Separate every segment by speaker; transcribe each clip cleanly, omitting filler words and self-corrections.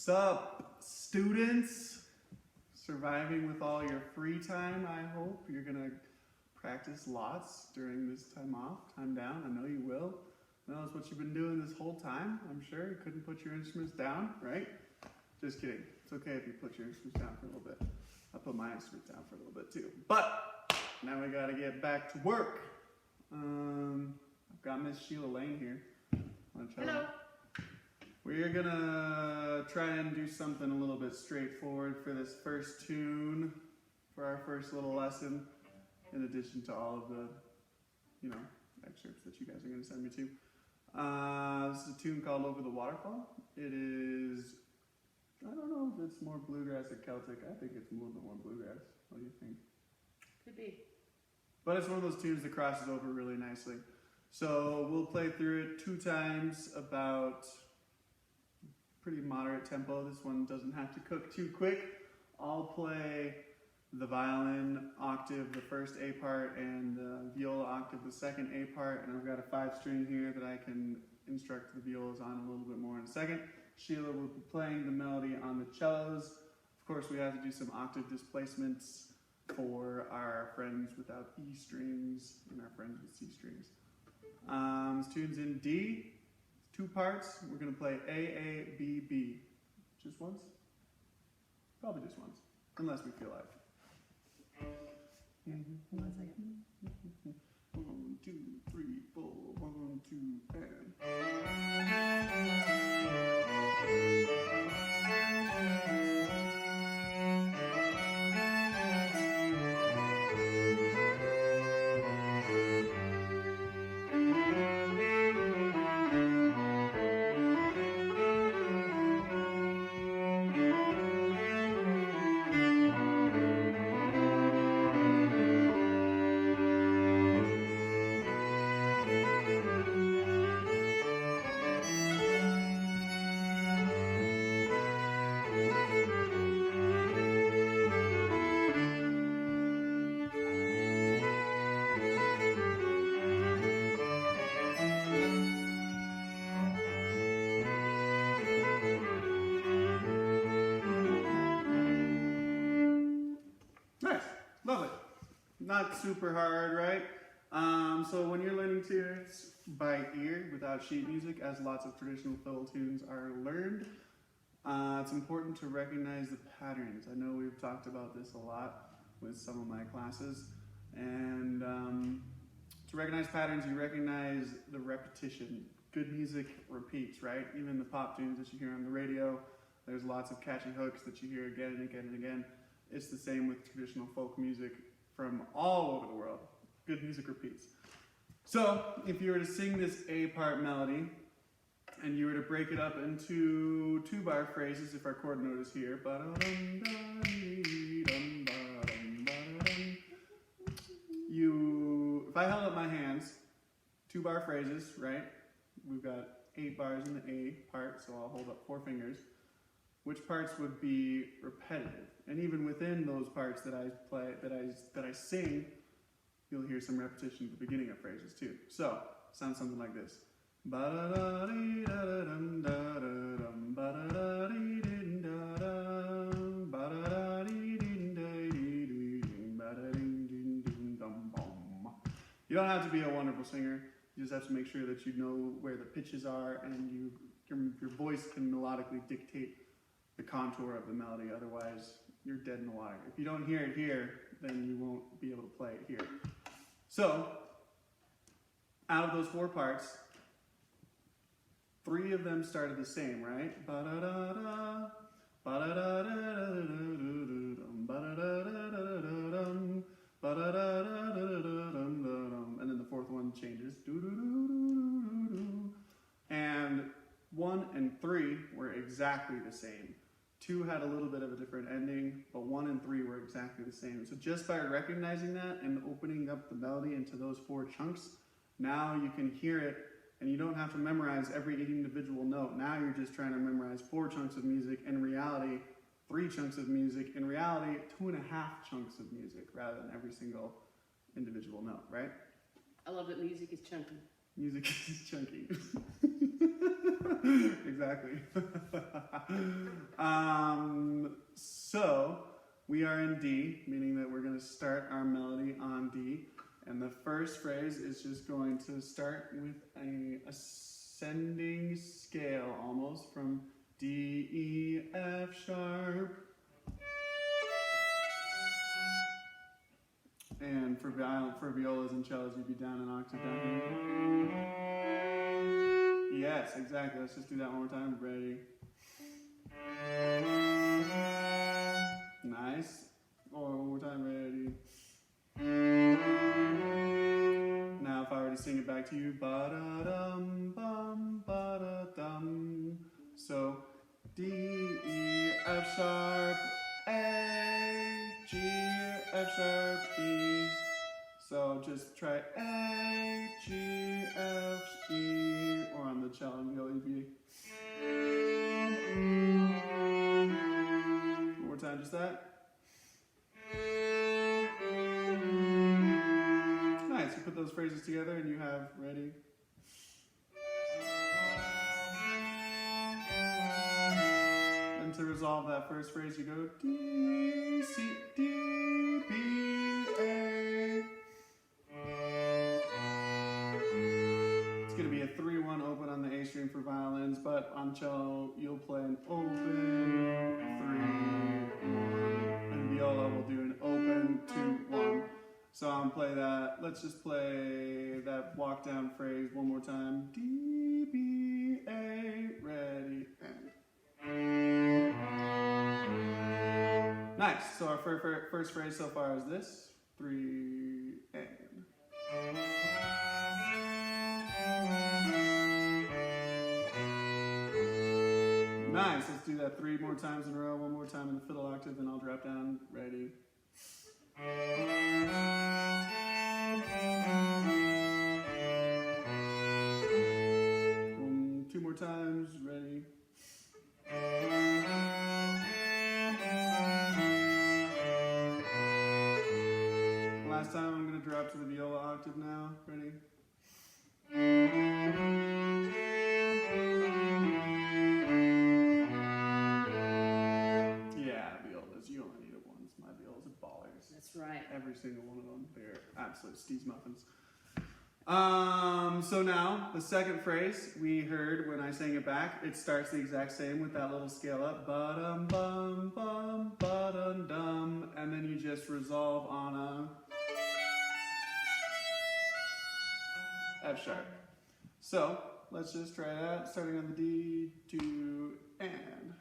Speaker 1: Sup, students? Surviving with all your free time, I hope. You're gonna practice lots during this time off, time down. I know you will. That's what you've been doing this whole time, I'm sure. You couldn't put your instruments down, right? Just kidding. It's okay if you put your instruments down for a little bit. I put my instruments down for a little bit too. But now we gotta get back to work. I've got Miss Sheila Lane here.
Speaker 2: Hello.
Speaker 1: We're gonna try and do something a little bit straightforward for this first tune, for our first little lesson, in addition to all of the, excerpts that you guys are gonna send me to. This is a tune called Over the Waterfall. It is, I don't know if it's more bluegrass or Celtic. I think it's a little bit more bluegrass. What do you think?
Speaker 2: Could be.
Speaker 1: But it's one of those tunes that crosses over really nicely. So we'll play through it 2 times, about pretty moderate tempo. This one doesn't have to cook too quick. I'll play the violin octave, the first A part, and the viola octave, the second A part, and I've got a 5-string here that I can instruct the violas on a little bit more in a second. Sheila will be playing the melody on the cellos. Of course, we have to do some octave displacements for our friends without E strings and our friends with C strings. This tune's in D. It's 2 parts. We're going to play A, A, B, B. Just once? Probably just once, unless we feel like.
Speaker 2: 1 second.
Speaker 1: 1, 2, 3, 4, 1, 2, and. Lovely. Not super hard, right? So when you're learning tunes by ear without sheet music, as lots of traditional fiddle tunes are learned, it's important to recognize the patterns. I know we've talked about this a lot with some of my classes. And to recognize patterns, you recognize the repetition. Good music repeats, right? Even the pop tunes that you hear on the radio, there's lots of catchy hooks that you hear again and again and again. It's the same with traditional folk music from all over the world. Good music repeats. So, if you were to sing this A part melody, and you were to break it up into 2-bar phrases, if our chord note is here, if I held up my hands, 2-bar phrases, right? We've got 8 bars in the A part, so I'll hold up 4 fingers. Which parts would be repetitive? And even within those parts that I play, that I sing, you'll hear some repetition at the beginning of phrases too. So, it sounds something like this. You don't have to be a wonderful singer. You just have to make sure that you know where the pitches are and your voice can melodically dictate the contour of the melody, otherwise you're dead in the water. If you don't hear it here, then you won't be able to play it here. So, out of those 4 parts, 3 of them started the same, right? And then the 4th one changes. And 1 and 3 were exactly the same. 2 had a little bit of a different ending, but 1 and 3 were exactly the same. So just by recognizing that and opening up the melody into those 4 chunks, now you can hear it, and you don't have to memorize every individual note. Now you're just trying to memorize 4 chunks of music. In reality, 3 chunks of music. In reality, 2.5 chunks of music, rather than every single individual note, right?
Speaker 2: I love that music is chunky.
Speaker 1: Music is chunky. Exactly. So we are in D, meaning that we're going to start our melody on D. And the first phrase is just going to start with a ascending scale almost from D, E, F sharp. And for violas and cellos, you'd be down an octave down here. Yes, exactly. Let's just do that one more time. Ready. Nice. One more time. Ready. Now if I were to sing it back to you, ba-da-dum, bum, ba-da-dum. So D, E, F sharp, A, G, F sharp, E. So just try A, G, F, E, or on the cello and viola, you'd be. One more time, just that. Nice, you put those phrases together and you have ready. And to resolve that first phrase, you go D, C, D, B, A. It's going to be a 3-1 open on the A string for violins, but on cello, you'll play an open, 3, 1, and viola will do an open, 2, 1. So I'm play that. Let's just play that walk down phrase one more time. D, B, A, ready, and. Nice. So our first phrase so far is this. 3, and. Nice. Let's do that 3 more times in a row. One more time in the fiddle octave, then I'll drop down. Ready. 2 more times. Ready. Last time I'm going to drop to the viola octave now. Ready.
Speaker 2: Right.
Speaker 1: Every single one of them. They're absolute steez muffins. So now, the second phrase we heard when I sang it back, it starts the exact same with that little scale up. Ba-dum, bum, bum, ba-dum, dum. And then you just resolve on a F sharp. So, let's just try that, starting on the D, 2, and.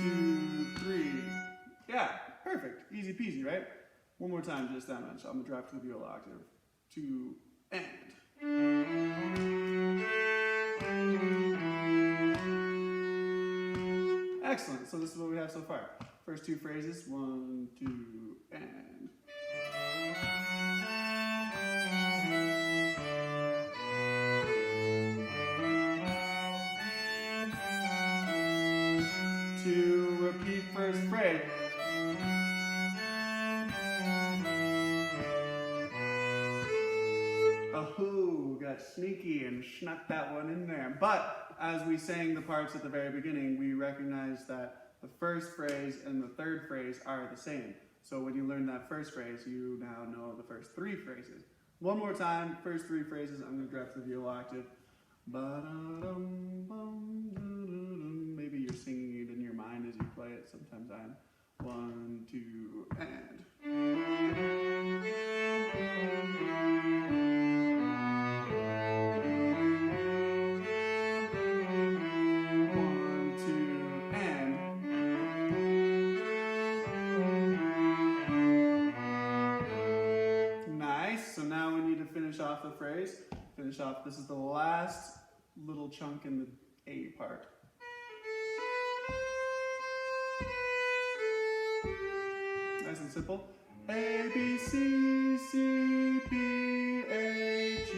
Speaker 1: 2, 3. Yeah, perfect. Easy peasy, right? One more time, just that much. I'm going to drop to the viola octave. 2, and. Excellent. So this is what we have so far. First 2 phrases. 1, 2, and. To repeat first phrase. Oh, got sneaky and snuck that one in there. But as we sang the parts at the very beginning, we recognized that the first phrase and the third phrase are the same. So when you learn that first phrase, you now know the first 3 phrases. One more time, first 3 phrases. I'm going to drop to the viola octave. Maybe you're singing it in your mind as you play it. Sometimes I'm. 1, 2, and. 1, 2, and. Nice. So now we need to finish off the phrase. Finish off. This is the last little chunk in the A part. Nice and simple. A, B, C, C, B, A, G.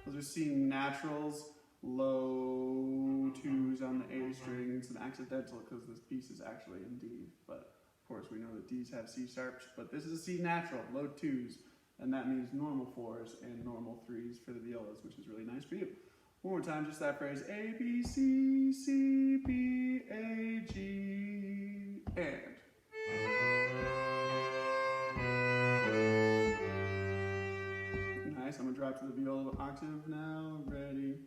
Speaker 1: Those are C naturals, low 2s on the A string. It's an accidental because this piece is actually in D, but course, we know that D's have C sharps, but this is a C natural, low 2s, and that means normal 4s and normal 3s for the violas, which is really nice for you. One more time, just that phrase, A, B, C, C, B, A, G, and. Nice, I'm gonna drop to the viola octave now, ready.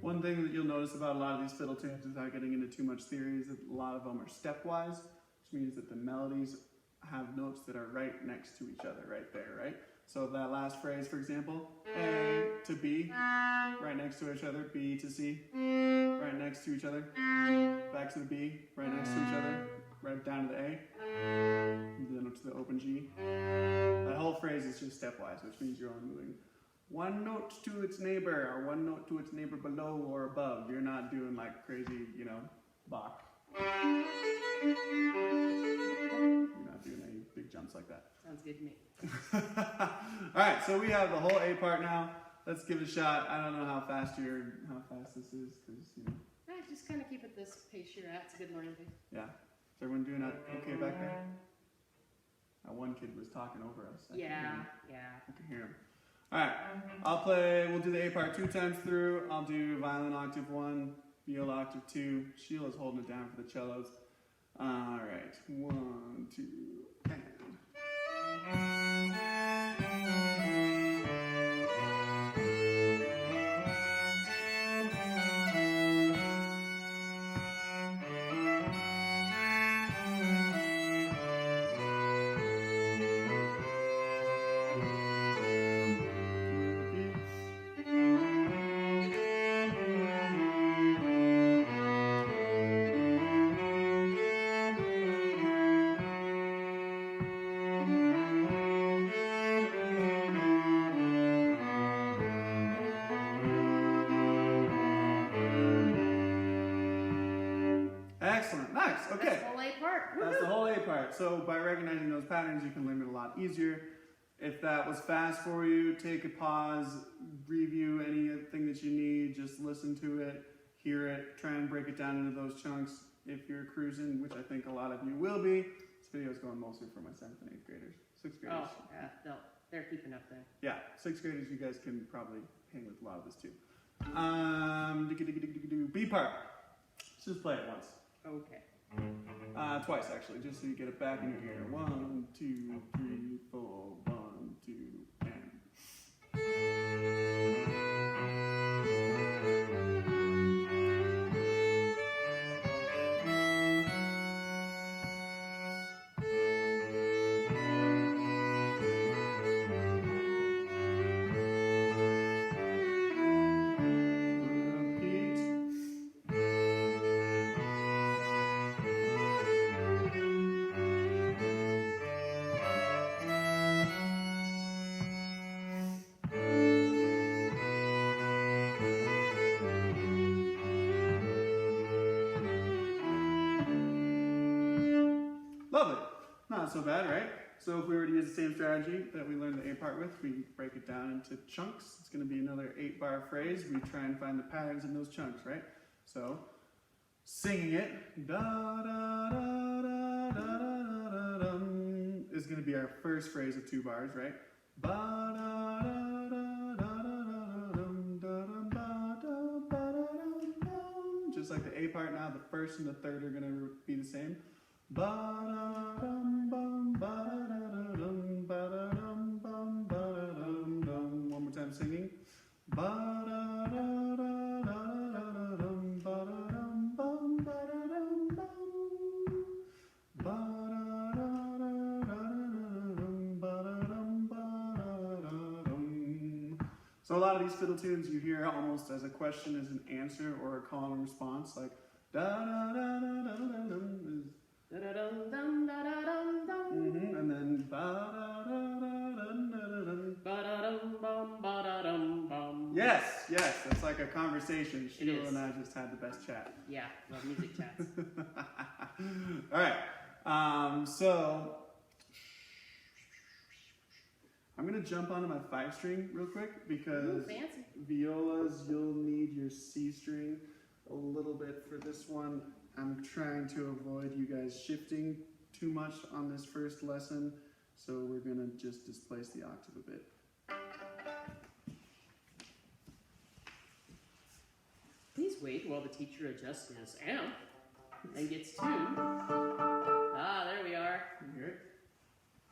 Speaker 1: One thing that you'll notice about a lot of these fiddle tunes without getting into too much theory is that a lot of them are stepwise, which means that the melodies have notes that are right next to each other, right there, right? So that last phrase, for example, A to B, right next to each other, B to C, right next to each other, back to the B, right next to each other, right down to the A, and then up to the open G. That whole phrase is just stepwise, which means you're only moving one note to its neighbor, or one note to its neighbor below or above. You're not doing like crazy, you know, Bach. You're not doing any big jumps like that.
Speaker 2: Sounds good to me.
Speaker 1: Alright, so we have the whole A part now. Let's give it a shot. I don't know how fast this is, because, you know.
Speaker 2: Just kind of keep it this pace you're at. It's a good learning thing.
Speaker 1: Yeah. Is everyone doing okay back there? That one kid was talking over us. I can hear him. Alright, we'll do the A part 2 times through. I'll do violin octave 1, viola octave 2. Sheila's holding it down for the cellos. Alright, 1, 2, and. Excellent, nice, okay.
Speaker 2: That's the whole A part.
Speaker 1: That's the whole A part. So by recognizing those patterns, you can learn it a lot easier. If that was fast for you, take a pause, review anything that you need, just listen to it, hear it, try and break it down into those chunks. If you're cruising, which I think a lot of you will be, this video is going mostly for my 7th and 8th graders. 6th graders.
Speaker 2: Oh, yeah, they're keeping up there.
Speaker 1: Yeah, 6th graders, you guys can probably hang with a lot of this too. B part. Let's just play it once.
Speaker 2: Okay.
Speaker 1: Twice actually, just so you get it back in your ear. 1, 2, 3, 4, 1, 2, and. Lovely. Not so bad, right? So if we were to use the same strategy that we learned the A part with, we break it down into chunks. It's going to be another 8-bar phrase. We try and find the patterns in those chunks, right? So, singing it, da da da da da da da dum, is going to be our first phrase of 2 bars, right? Ba da da da da da dum da dum ba da ba da dum dum. Just like the A part now, the first and the third are going to be the same. Ba-da-dum bum ba-da-da-dum ba-da-dum bum ba-da-dum dum. One more time singing. Ba-da-da-da-da-da-dum ba-da-dum bum ba-da-dum bum. Ba-da-da-da-da-da-dum ba-da-dum ba-da-da-dum. So a lot of these fiddle tunes you hear almost as a question as an answer or a call and response, like da-da-da-da-da-da-dum is
Speaker 2: Da-da-dum-dum, da-da-dum-dum.
Speaker 1: and then ba-da-da-da-da-da-dum.
Speaker 2: Ba-da-dum-bum, ba-da-dum-bum.
Speaker 1: Yes, that's like a conversation. Sheila
Speaker 2: is.
Speaker 1: and I just had the best chat.
Speaker 2: Yeah, love music chats.
Speaker 1: All right, so I'm gonna jump onto my 5-string real quick because
Speaker 2: Ooh, fancy.
Speaker 1: violas, you'll need your C string a little bit for this one. I'm trying to avoid you guys shifting too much on this first lesson, so we're gonna just displace the octave a bit.
Speaker 2: Please wait while the teacher adjusts his amp and gets tuned. Ah, there we are.
Speaker 1: Can you hear it?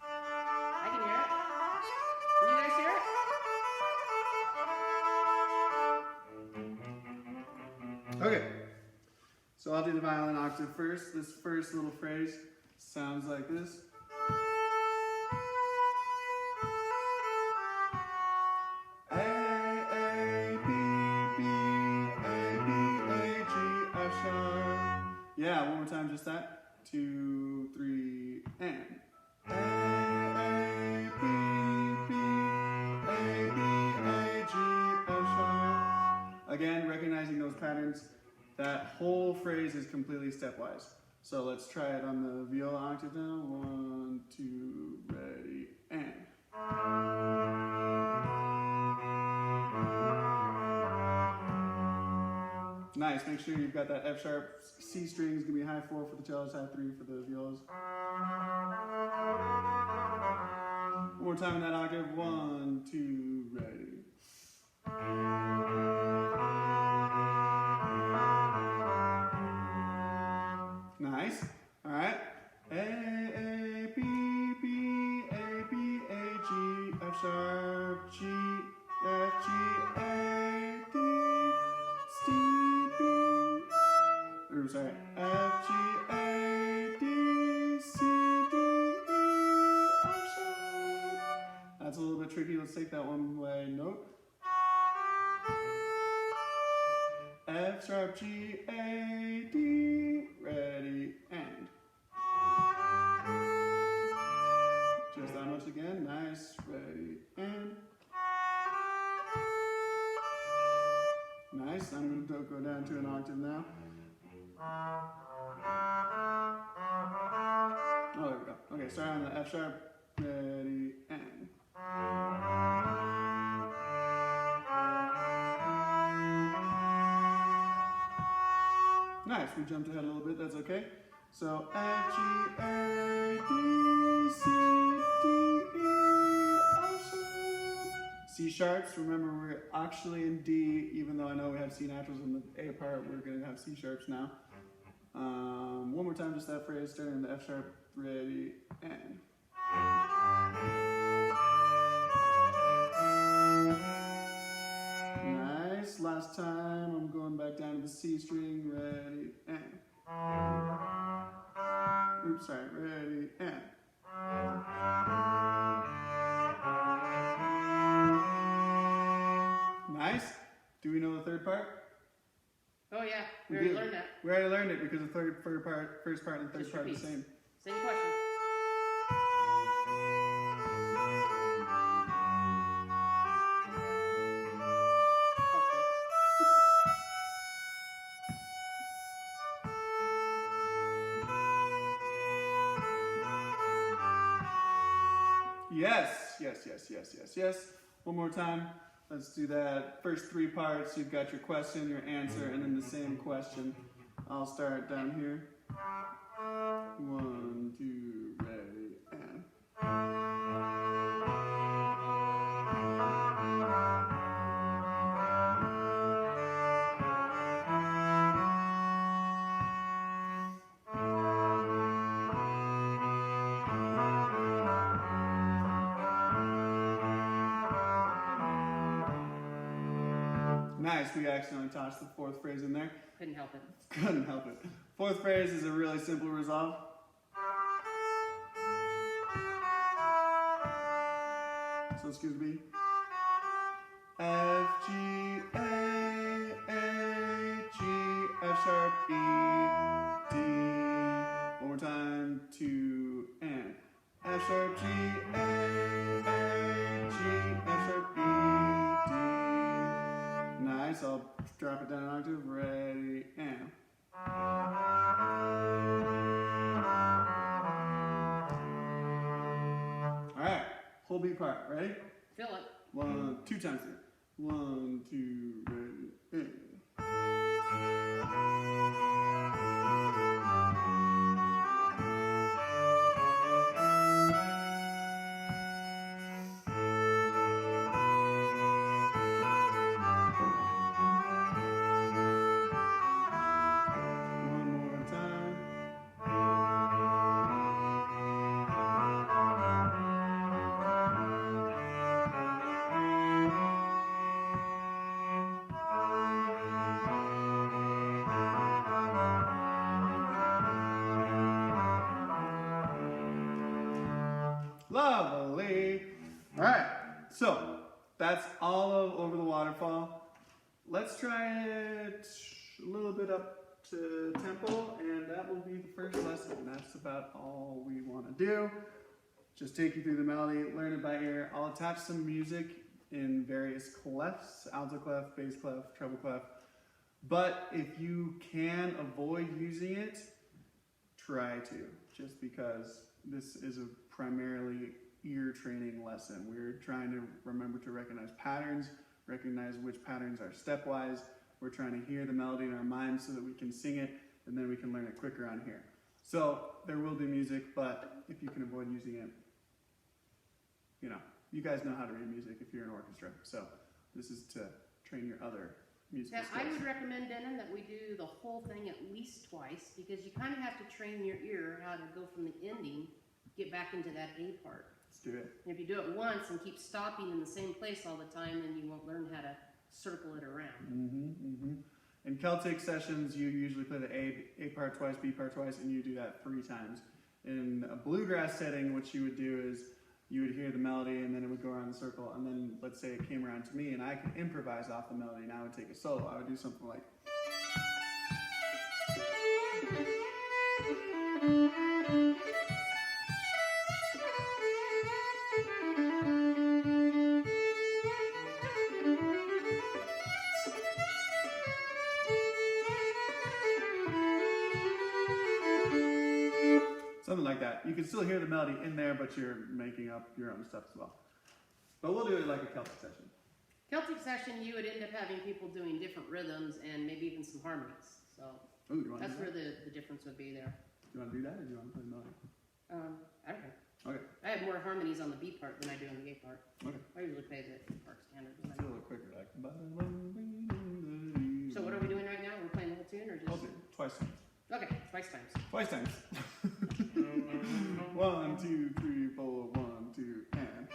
Speaker 2: I can hear it. Can you guys hear it?
Speaker 1: Okay, so I'll do the violin octave first. This first little phrase sounds like this. A, B, B, A, B, A, G, F sharp. Yeah, one more time, just that. 2, 3, and. A, B, B, A, B, A, G, F sharp. Again, recognizing those patterns, that whole phrase is completely stepwise. So let's try it on the viola octave now. 1, 2, ready, and. Nice, make sure you've got that F sharp. C string is going to be high 4 for the cellos, high 3 for the violas. One more time in that octave. 1, 2, ready. Nice. All right. A, B, B, A, B, A, G, F sharp, G, F, G, A, D, C, B. Or sorry. F, G, A, D, C, D, E, F sharp. That's a little bit tricky. Let's take that one way note. F sharp, G, A, D, ready, and. Just that much again, nice, ready, and. Nice, I'm going to go down to an octave now. Oh, there we go. Okay, start on the F sharp, ready, and. Nice, we jumped ahead a little bit, that's okay. So F, G, A, D, C, D, E, F sharp. C sharps, remember we're actually in D, even though I know we have C naturals in the A part, we're going to have C sharps now. One more time, just that phrase, starting in the F sharp, ready, and. Nice, last time, I'm going back down to the C string, ready, and. Oops, sorry, ready, and. Nice. Do we know the third part?
Speaker 2: Oh yeah, we already learned that.
Speaker 1: We already learned it because the first part and third
Speaker 2: Just
Speaker 1: part are the
Speaker 2: repeat.
Speaker 1: same.
Speaker 2: Same question.
Speaker 1: Yes, yes, yes, yes, yes, yes. One more time. Let's do that. First 3 parts, you've got your question, your answer, and then the same question. I'll start down here. 1, 2, ready, and. Nice, we accidentally tossed the 4th phrase in there.
Speaker 2: Couldn't help it.
Speaker 1: Couldn't help it. 4th phrase is a really simple resolve. So excuse me. F, G, A, G, F sharp, E, D. One more time, 2, and. F sharp, G, A, G, F sharp, E, D. Nice, I'll drop it down an octave, ready, and. Alright, whole beat part. Ready?
Speaker 2: Feel it.
Speaker 1: 1, 2 times here. 1, 2, ready. Lovely. All right, so that's all of Over the Waterfall. Let's try it a little bit up to tempo, and that will be the first lesson. That's about all we want to do. Just take you through the melody, learn it by ear. I'll attach some music in various clefs, alto clef, bass clef, treble clef. But if you can avoid using it, try to, just because this is a primarily ear training lesson. We're trying to remember to recognize patterns, recognize which patterns are stepwise. We're trying to hear the melody in our minds so that we can sing it, and then we can learn it quicker on here. So there will be music, but if you can avoid using it, you know, you guys know how to read music if you're an orchestra. So this is to train your other musical skills.
Speaker 2: I would recommend, Denon, that we do the whole thing at least twice, because you kind of have to train your ear how to go from the ending, get back into that A part.
Speaker 1: Let's do it.
Speaker 2: And if you do it once and keep stopping in the same place all the time, then you won't learn how to circle it around.
Speaker 1: In Celtic sessions, you usually play the A part twice, B part twice, and you do that 3 times. In a bluegrass setting, what you would do is you would hear the melody, and then it would go around the circle, and then let's say it came around to me, and I could improvise off the melody, and I would take a solo. I would do something like... something like that. You can still hear the melody in there, but you're making up your own stuff as well. But we'll do it like a Celtic session.
Speaker 2: Celtic session, you would end up having people doing different rhythms and maybe even some harmonies. So that's where the difference would be there.
Speaker 1: Do you want to do that, or do you want to play the melody?
Speaker 2: I don't know.
Speaker 1: Okay.
Speaker 2: I have more harmonies on the B part than I do on the A part.
Speaker 1: Okay.
Speaker 2: I usually play the A part standard.
Speaker 1: It's a little quicker, like...
Speaker 2: So what are we doing right now? We're playing the whole tune, or just...
Speaker 1: Okay, twice times.
Speaker 2: Okay, twice times.
Speaker 1: Twice times. 1, 2, 3, 4, 1, 2, and...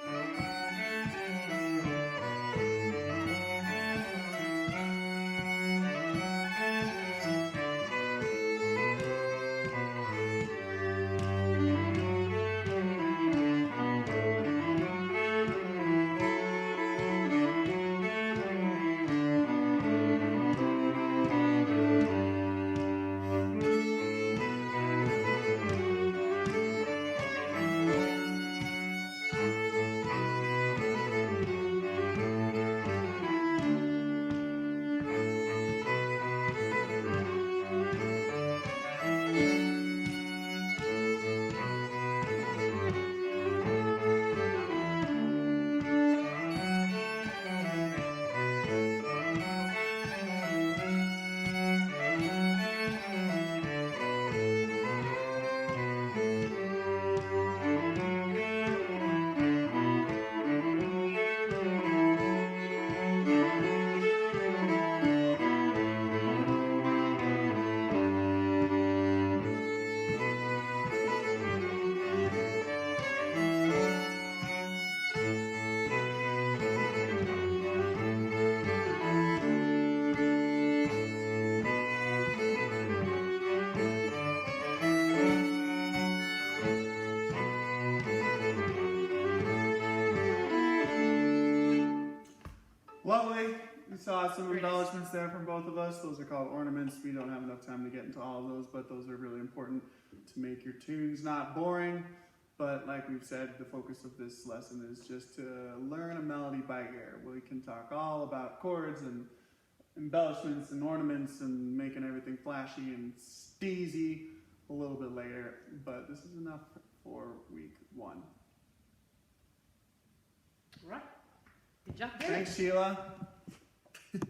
Speaker 1: Lovely. We saw some embellishments there from both of us. Those are called ornaments. We don't have enough time to get into all of those, but those are really important to make your tunes not boring. But like we've said, the focus of this lesson is just to learn a melody by ear. We can talk all about chords and embellishments and ornaments and making everything flashy and steezy a little bit later, but this is enough for week 1.
Speaker 2: Right. Good job, Derek.
Speaker 1: Thanks, Sheila.